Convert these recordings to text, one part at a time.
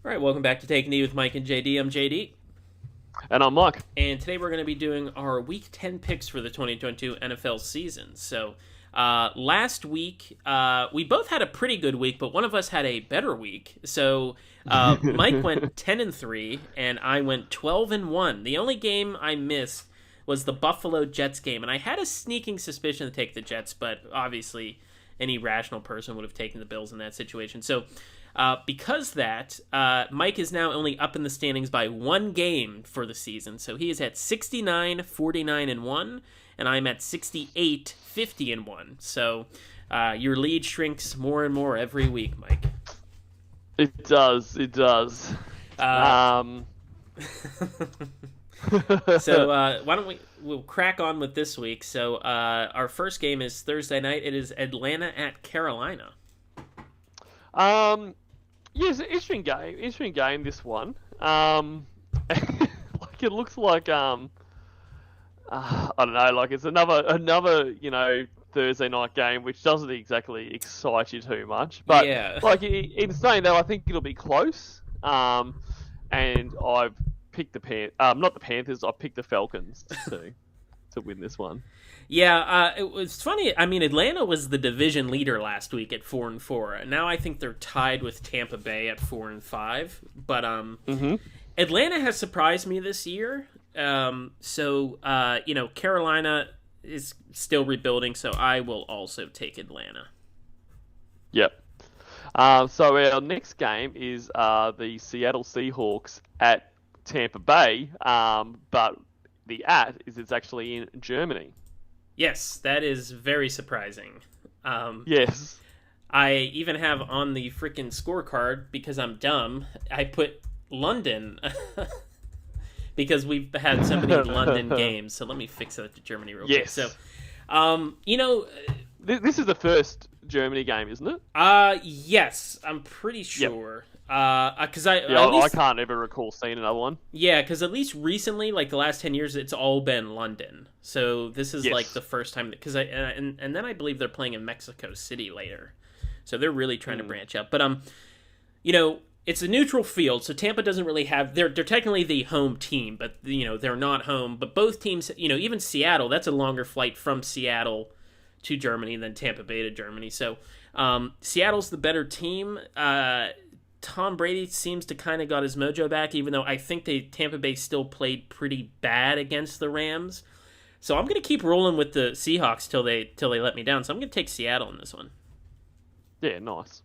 All right, welcome back to Take a Knee with Mike and JD. I'm JD, And I'm Mike. and today we're going to be doing our Week 10 picks for the 2022 NFL season. So, last week, we both had a pretty good week, but one of us had a better week. So, Mike went 10-3, and I went 12-1. The only game I missed was the Buffalo Jets game, and I had a sneaking suspicion to take the Jets, but obviously any rational person would have taken the Bills in that situation. So, because that, Mike is now only up in the standings by one game for the season. So he is at 69, 49, and 1, and I'm at 68, 50, and 1. So your lead shrinks more and more every week, Mike. It does. It does. So why don't we'll crack on with this week. So our first game is Thursday night. It is Atlanta at Carolina. Yes, interesting game. Interesting game. This one. Like it looks like I don't know. Like it's another Thursday night game, which doesn't exactly excite you too much. But Yeah. like in saying that, I think it'll be close. And I've picked not the Panthers. I picked the Falcons to win this one. Yeah, it was funny. I mean, Atlanta was the division leader last week at 4-4. Now I think they're tied with Tampa Bay at 4-5. But Atlanta has surprised me this year. Carolina is still rebuilding, so I will also take Atlanta. Yep. So our next game is the Seattle Seahawks at Tampa Bay, but it's actually in Germany. Yes, that is very surprising. Yes. I even have on the freaking scorecard, because I'm dumb, I put London because we've had so many London games. So let me fix that to Germany real quick. Yes. So, This is the first Germany game, isn't it? yes, I'm pretty sure. Because I can't ever recall seeing another one. Yeah, because at least recently, like the last 10 years, it's all been London. So this is like the first time, because and then I believe they're playing in Mexico City later. So they're really trying to branch out. But it's a neutral field, so Tampa doesn't really have, they're technically the home team, but they're not home. But both teams, even Seattle, that's a longer flight from Seattle to Germany than Tampa Bay to Germany. So Seattle's the better team. Tom Brady seems to kind of got his mojo back, even though I think Tampa Bay still played pretty bad against the Rams. So I'm going to keep rolling with the Seahawks till they let me down. So I'm going to take Seattle in this one. Yeah, nice.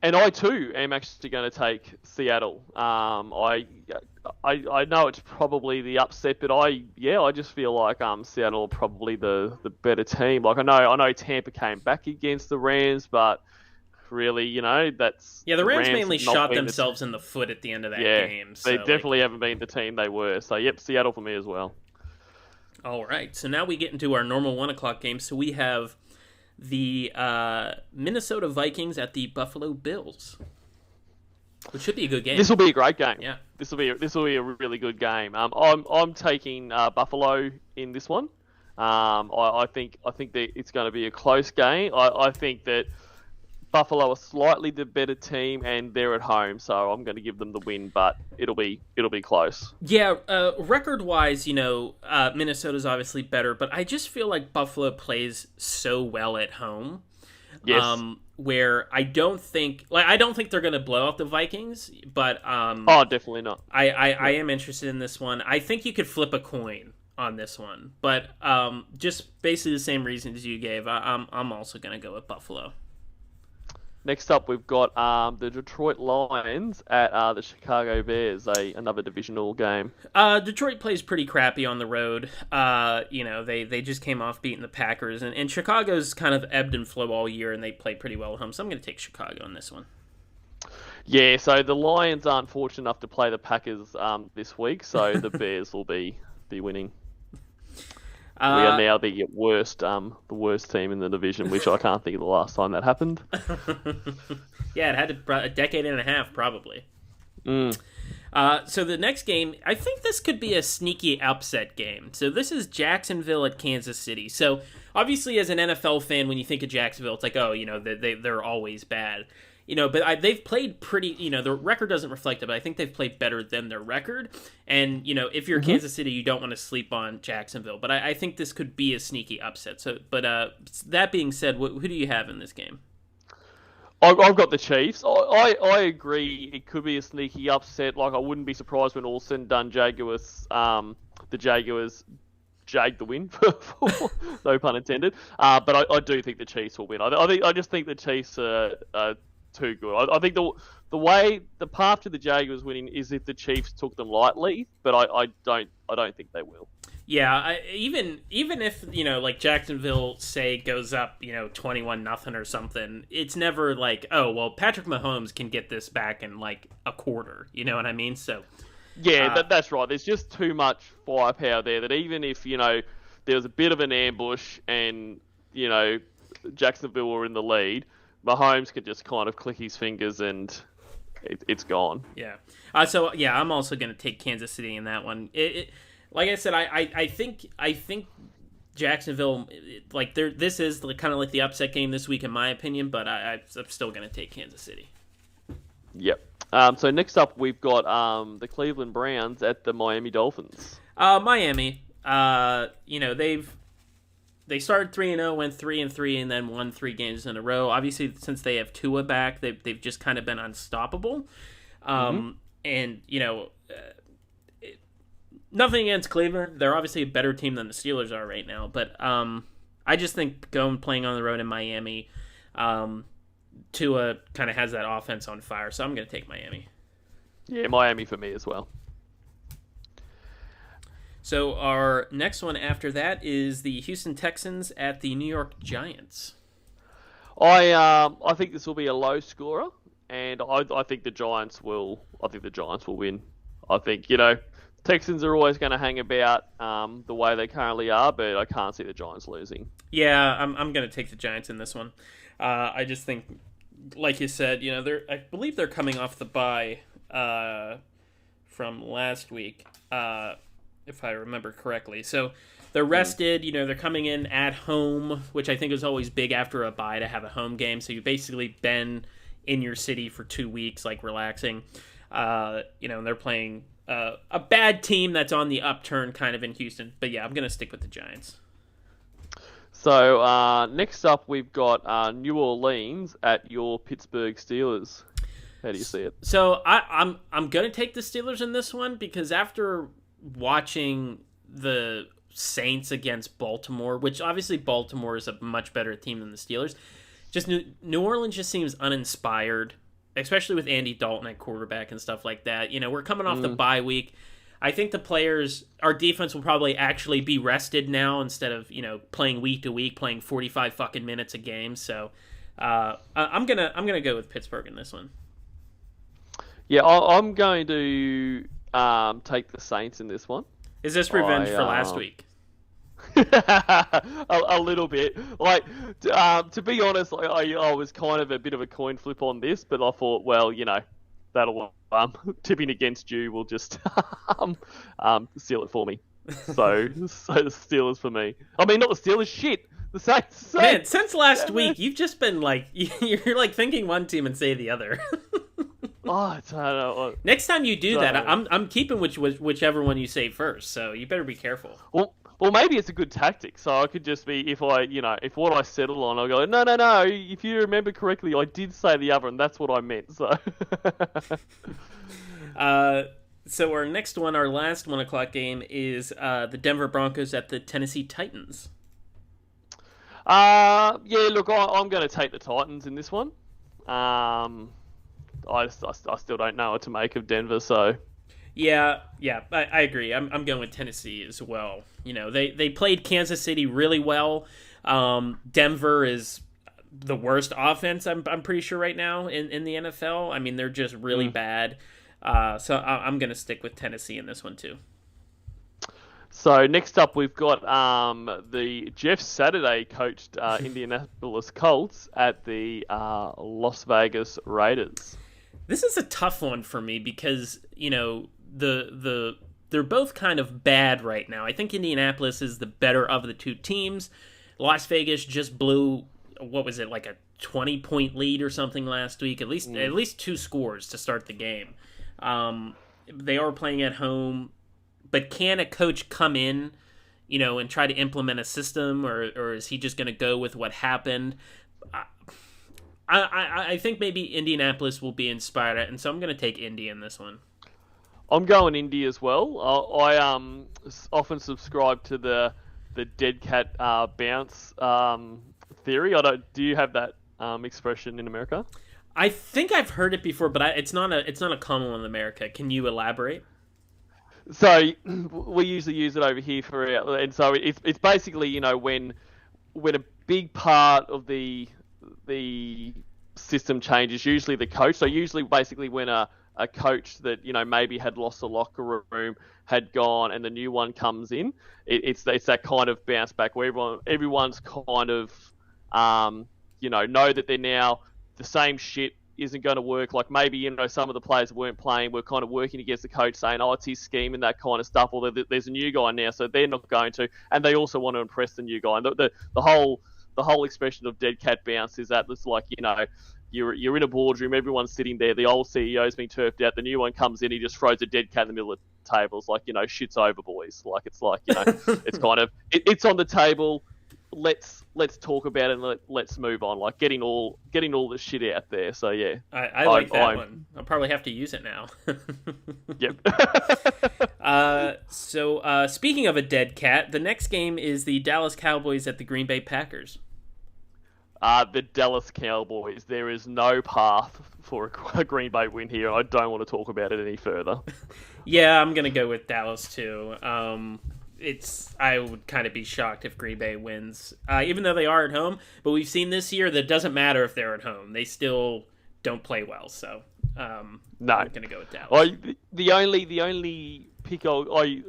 And I too am actually going to take Seattle. I know it's probably the upset, but I just feel like Seattle are probably the better team. Like I know Tampa came back against the Rams, but really, that's the Rams have mainly not shot been themselves in the foot at the end of that game. So they definitely haven't been the team they were. So yep, Seattle for me as well. All right, so now we get into our normal 1:00 game. So we have the Minnesota Vikings at the Buffalo Bills, which should be a good game. This will be a great game. Yeah, this will be a really good game. I'm taking Buffalo in this one. I think that it's going to be a close game. I think that Buffalo are slightly the better team, and they're at home, so I'm going to give them the win. But it'll be close. Yeah, record-wise, Minnesota's obviously better, but I just feel like Buffalo plays so well at home. Yes. Where I don't think they're going to blow out the Vikings, but definitely not. I am interested in this one. I think you could flip a coin on this one, but just basically the same reasons you gave. I'm also going to go with Buffalo. Next up, we've got the Detroit Lions at the Chicago Bears, another divisional game. Detroit plays pretty crappy on the road. They just came off beating the Packers, and Chicago's kind of ebbed and flowed all year, and they play pretty well at home. So I'm going to take Chicago on this one. Yeah, so the Lions aren't fortunate enough to play the Packers this week, so the Bears will be winning. We are now the worst team in the division, which I can't think of the last time that happened. Yeah, it had a decade and a half, probably. So the next game, I think this could be a sneaky upset game. So this is Jacksonville at Kansas City. So obviously as an NFL fan, when you think of Jacksonville, it's like, oh, they're always bad. But they've played pretty, their record doesn't reflect it, but I think they've played better than their record. And, if you're Kansas City, you don't want to sleep on Jacksonville. But I think this could be a sneaky upset. So, but that being said, who do you have in this game? I've got the Chiefs. I agree it could be a sneaky upset. Like, I wouldn't be surprised when all said and done, the Jaguars jag the win, no pun intended. But I do think the Chiefs will win. I just think the Chiefs are too good. I think the path to the Jaguars winning is if the Chiefs took them lightly, but I don't think they will. Yeah, even if like Jacksonville say goes up 21-0 or something, it's never like, oh well, Patrick Mahomes can get this back in like a quarter. You know what I mean? So yeah, that's right. There's just too much firepower there that even if there was a bit of an ambush and Jacksonville were in the lead, Mahomes could just kind of click his fingers and it's gone. Yeah. So yeah, I'm also going to take Kansas City in that one. Like I said, I think Jacksonville, like this is kind of like the upset game this week in my opinion, but I'm still going to take Kansas City. Yep. So next up we've got the Cleveland Browns at the Miami Dolphins. Miami, they started 3-0, went 3-3, and then won 3 games in a row. Obviously, since they have Tua back, they've just kind of been unstoppable. And nothing against Cleveland. They're obviously a better team than the Steelers are right now. But I just think playing on the road in Miami, Tua kind of has that offense on fire. So I'm going to take Miami. Yeah, Miami for me as well. So our next one after that is the Houston Texans at the New York Giants. I think this will be a low scorer, and I think the Giants will. Win. I think Texans are always going to hang about the way they currently are, but I can't see the Giants losing. Yeah, I'm going to take the Giants in this one. I just think, like you said, I believe they're coming off the bye from last week. If I remember correctly. So they're rested, they're coming in at home, which I think is always big after a bye to have a home game. So you've basically been in your city for 2 weeks, like relaxing. And they're playing a bad team that's on the upturn kind of in Houston. But yeah, I'm going to stick with the Giants. So next up, we've got New Orleans at your Pittsburgh Steelers. How do you see it? So I'm going to take the Steelers in this one because after watching the Saints against Baltimore, which obviously Baltimore is a much better team than the Steelers, just New Orleans just seems uninspired, especially with Andy Dalton at quarterback and stuff like that. We're coming off the bye week. I think our defense will probably actually be rested now instead of playing week to week, playing 45 fucking minutes a game. So I'm gonna go with Pittsburgh in this one. Yeah, I'm going to take the Saints in this one. Is this revenge for last week? a little bit. Like, to be honest, I was kind of a bit of a coin flip on this, but I thought, well, that'll tipping against you will just seal it for me. So the Steelers for me. I mean, not the Steelers. Shit, the Saints. Man, since last week, you've just been like you're like thinking one team and say the other. I don't know. Next time you do that, I'm keeping whichever one you say first. So you better be careful. Well, maybe it's a good tactic. So I could just be if what I settle on, I'll go no. If you remember correctly, I did say the other, and that's what I meant. So. So our next one, our last 1 o'clock game is the Denver Broncos at the Tennessee Titans. Yeah. Look, I'm going to take the Titans in this one. I still don't know what to make of Denver, so... Yeah, I agree. I'm going with Tennessee as well. They played Kansas City really well. Denver is the worst offense, I'm pretty sure, right now in the NFL. I mean, they're just really bad. So I'm going to stick with Tennessee in this one, too. So next up, we've got the Jeff Saturday coached Indianapolis Colts at the Las Vegas Raiders. This is a tough one for me because, they're both kind of bad right now. I think Indianapolis is the better of the two teams, Las Vegas just blew, what was it, like a 20-point lead or something last week? At least 2 scores to start the game. They are playing at home, but can a coach come in, and try to implement a system, or is he just going to go with what happened? I think maybe Indianapolis will be inspired, and so I'm going to take Indy in this one. I'm going Indy as well. I often subscribe to the dead cat bounce theory. Do you have that expression in America? I think I've heard it before, but it's not a common one in America. Can you elaborate? So we usually use it over here and so it's basically when a big part of the system changes, usually the coach. So usually basically when a coach that maybe had lost the locker room had gone and the new one comes in, it's that kind of bounce back where everyone's kind of know that they're now the same shit isn't going to work. Like maybe some of the players weren't playing, were kind of working against the coach, saying, "Oh, it's his scheme," and that kind of stuff. Or there's a new guy now, so they're not going to, and they also want to impress the new guy. And the whole expression of dead cat bounce is that it's like you're in a boardroom, everyone's sitting there, the old CEO's been turfed out, the new one comes in, he just throws a dead cat in the middle of the table. It's like shit's over, boys. Like it's it's kind of it's on the table. Let's talk about it and let's move on. Like getting all the shit out there. So yeah, I like that one. I'll probably have to use it now. Yep. So speaking of a dead cat, the next game is the Dallas Cowboys at the Green Bay Packers. The Dallas Cowboys. There is no path for a Green Bay win here. I don't want to talk about it any further. Yeah, I'm gonna go with Dallas too. I would kind of be shocked if Green Bay wins, even though they are at home. But we've seen this year that it doesn't matter if they're at home; they still don't play well. So, no, I'm gonna go with Dallas. The only pick I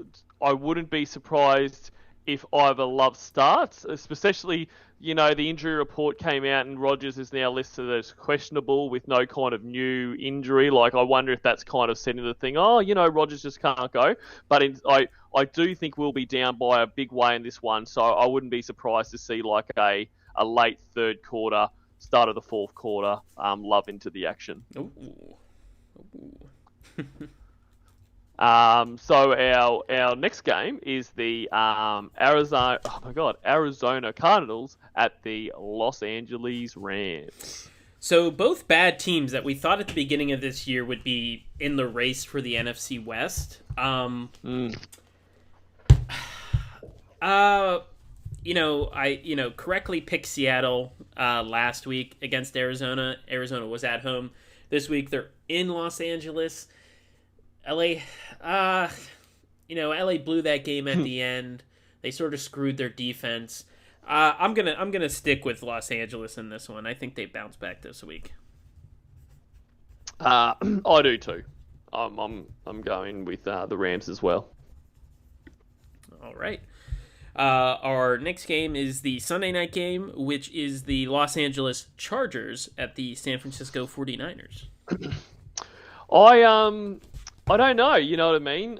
wouldn't be surprised if either Love starts, especially the injury report came out and Rodgers is now listed as questionable with no kind of new injury. Like I wonder if that's kind of setting the thing. Oh, Rodgers just can't go. But I do think we'll be down by a big way in this one, so I wouldn't be surprised to see like a late third quarter, start of the fourth quarter, Love into the action. Ooh. So our next game is the Arizona Cardinals at the Los Angeles Rams. So both bad teams that we thought at the beginning of this year would be in the race for the NFC West. I correctly picked Seattle last week against Arizona. Arizona was at home. This week they're in Los Angeles. LA blew that game at the end. They sort of screwed their defense. I'm gonna stick with Los Angeles in this one. I think they bounce back this week. I do too. I'm going with the Rams as well. All right. Our next game is the Sunday night game, which is the Los Angeles Chargers at the San Francisco 49ers. I don't know, you know what I mean?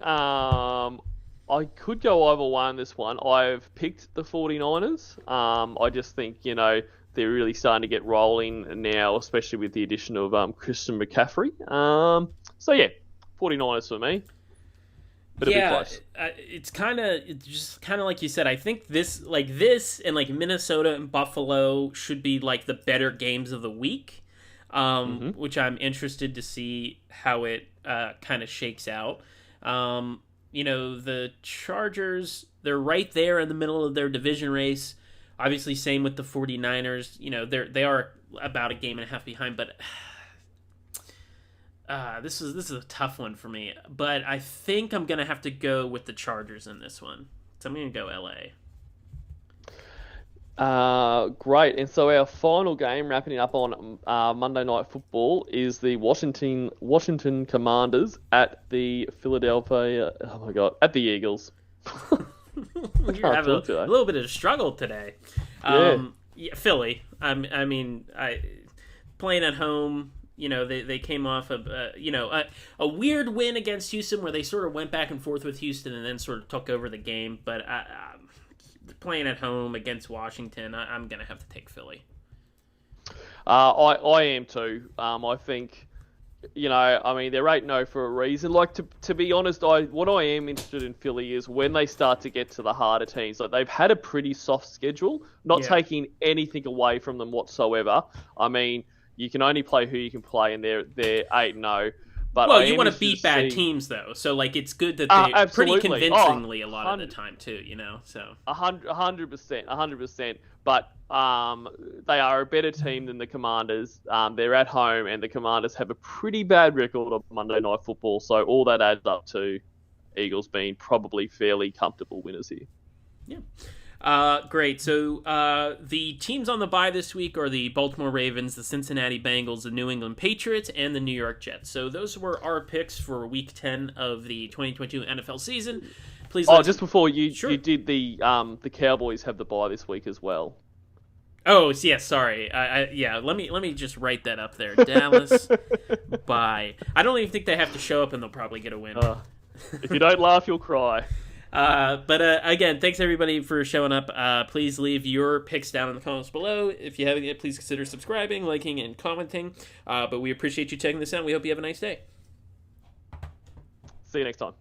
I could go either way on this one. I've picked the 49ers. I just think, they're really starting to get rolling now, especially with the addition of Christian McCaffrey. So yeah, 49ers for me. But it's just kind of like you said. I think this and like Minnesota and Buffalo should be like the better games of the week, which I'm interested to see how it kind of shakes out. The Chargers, they're right there in the middle of their division race. Obviously, same with the 49ers. They are about a game and a half behind, but this is a tough one for me. But I think I'm gonna have to go with the Chargers in this one. So I'm gonna go LA. Great. And so our final game, wrapping it up on Monday Night Football, is the Washington Commanders at the Philadelphia. Oh my God, at the Eagles. You're having a little bit of a struggle today. Philly. Playing at home. They came off a weird win against Houston where they sort of went back and forth with Houston and then sort of took over the game. But playing at home against Washington, I'm going to have to take Philly. I am too. I think, I mean, they're 8-0 for a reason. Like, to be honest, what I am interested in Philly is when they start to get to the harder teams. Like, they've had a pretty soft schedule, not taking anything away from them whatsoever. I mean, you can only play who you can play, and they're 8-0, But you want to beat bad teams, though. So, like, it's good that they pretty convincingly a lot of the time, too, So 100%. But they are a better team than the Commanders. They're at home, and the Commanders have a pretty bad record on Monday Night Football. So all that adds up to Eagles being probably fairly comfortable winners here. Yeah. Great. So the teams on the bye this week are the Baltimore Ravens, the Cincinnati Bengals, the New England Patriots, and the New York Jets. So those were our picks for Week 10 of the 2022 NFL season. Please. Just before you did the Cowboys have the bye this week as well. Oh yes, sorry. Let me just write that up there. Dallas bye. I don't even think they have to show up, and they'll probably get a win. If you don't laugh, you'll cry. But again, thanks everybody for showing up. Please leave your picks down in the comments below. If you haven't yet, please consider subscribing, liking, and commenting. But we appreciate you checking this out. We hope you have a nice day. See you next time.